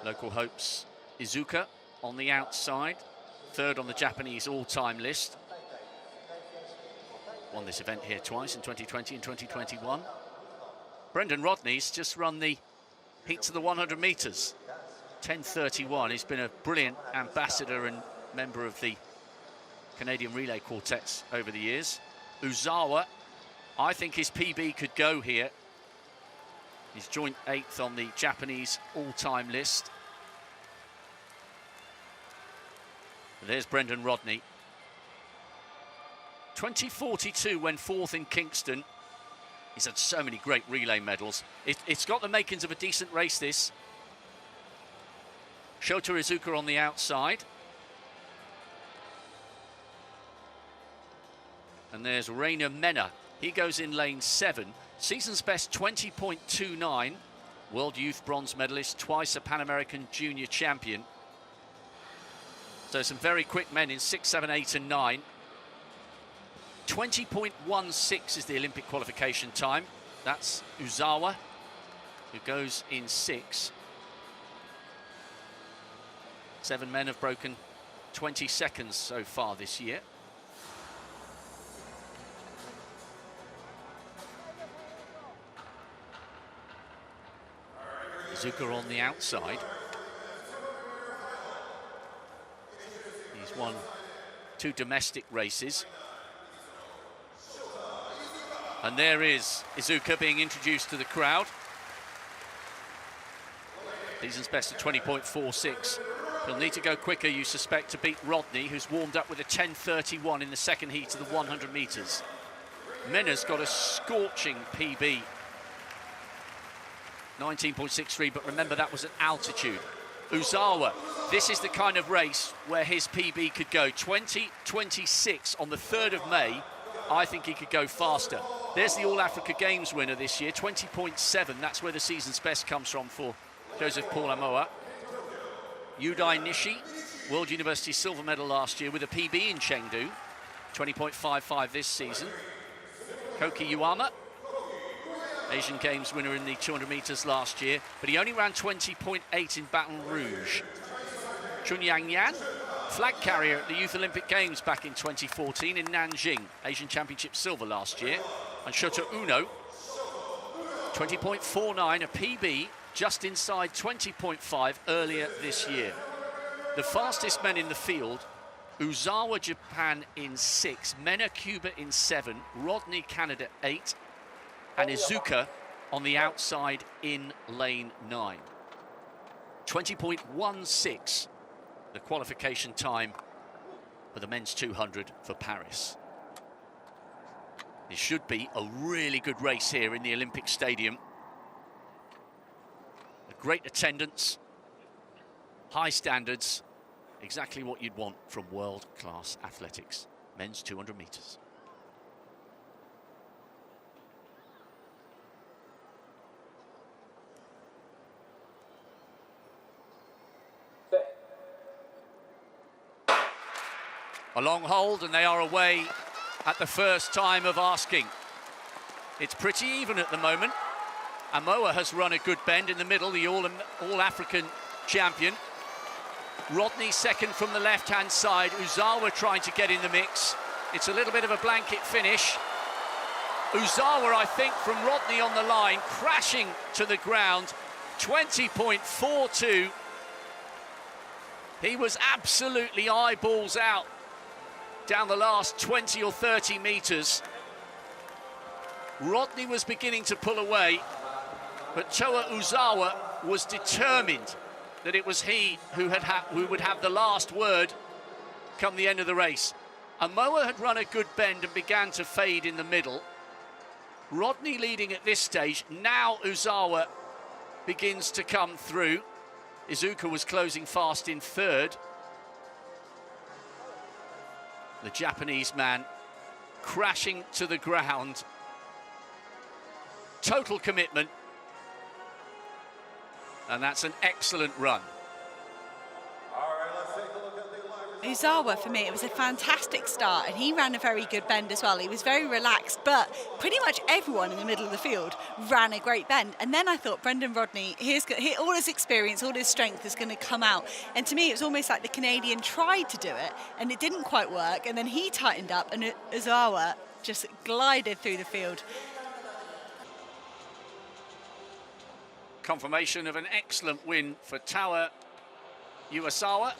Local hopes Izuka on the outside, third on the Japanese all-time list. Won this event here twice in 2020 and 2021. Brendan Rodney's just run the heats of the 100 metres. 10:31. He's been a brilliant ambassador and member of the Canadian relay quartets over the years. Uzawa, I think his PB could go here. He's joint 8th on the Japanese all-time list. There's Brendan Rodney. 2042 when 4th in Kingston. He's had so many great relay medals. It's got the makings of a decent race, this. Shota Izuka on the outside. And there's Rainer Mena. He goes in lane 7. Season's best 20.29. World Youth bronze medalist, twice a Pan American junior champion. So some very quick men in 6, 7, 8 and 9. 20.16 is the Olympic qualification time. That's Uzawa, who goes in 6. 7 men have broken 20 seconds so far this year. Izuka on the outside. He's won 2 domestic races. And there is Izuka being introduced to the crowd. Season's best at 20.46. He'll need to go quicker, you suspect, to beat Rodney, who's warmed up with a 10:31 in the second heat of the 100 metres. Mena's got a scorching PB. 19.63, but remember that was at altitude. Uzawa, this is the kind of race where his PB could go. 20:26 on the 3rd of May. I think he could go faster. There's the All-Africa Games winner this year, 20.7. That's where the season's best comes from for Joseph Paul Amoah. Yudai Nishi, World University silver medal last year with a PB in Chengdu. 20.55 this season. Koki Uwama, Asian Games winner in the 200 metres last year, but he only ran 20.8 in Baton Rouge. Chunyang Yan, flag carrier at the Youth Olympic Games back in 2014 in Nanjing, Asian Championship silver last year. And Shota Uno, 20.49, a PB just inside 20.5 earlier this year. The fastest men in the field, Uzawa Japan in 6, Mena Cuba in 7, Rodney Canada 8, and Izuka on the outside in lane 9. 20.16, the qualification time for the men's 200 for Paris. It should be a really good race here in the Olympic Stadium. A great attendance, high standards, exactly what you'd want from world-class athletics. Men's 200 metres. A long hold, and they are away at the first time of asking. It's pretty even at the moment. Amoah has run a good bend in the middle, the All-African champion. Rodney second from the left-hand side. Uzawa trying to get in the mix. It's a little bit of a blanket finish. Uzawa, I think, from Rodney on the line, crashing to the ground. 20.42. He was absolutely eyeballs out down the last 20 or 30 metres. Rodney was beginning to pull away, but Toa Uzawa was determined that it was he who would have the last word come the end of the race. Amoah had run a good bend and began to fade in the middle. Rodney leading at this stage. Now Uzawa begins to come through. Izuka was closing fast in 3rd. The Japanese man crashing to the ground. Total commitment. And that's an excellent run. All right, let's take a look at the live Uzawa, for me, it was a fantastic start, and he ran a very good bend as well. He was very relaxed, but pretty much everyone in the middle of the field ran a great bend. And then I thought, Brendan Rodney, all his experience, all his strength is going to come out. And to me, it was almost like the Canadian tried to do it, and it didn't quite work. And then he tightened up, and Uzawa just glided through the field. Confirmation of an excellent win for Tawa Iwasawa.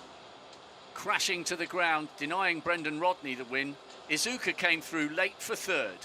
Crashing to the ground, denying Brendan Rodney the win. Izuka came through late for third.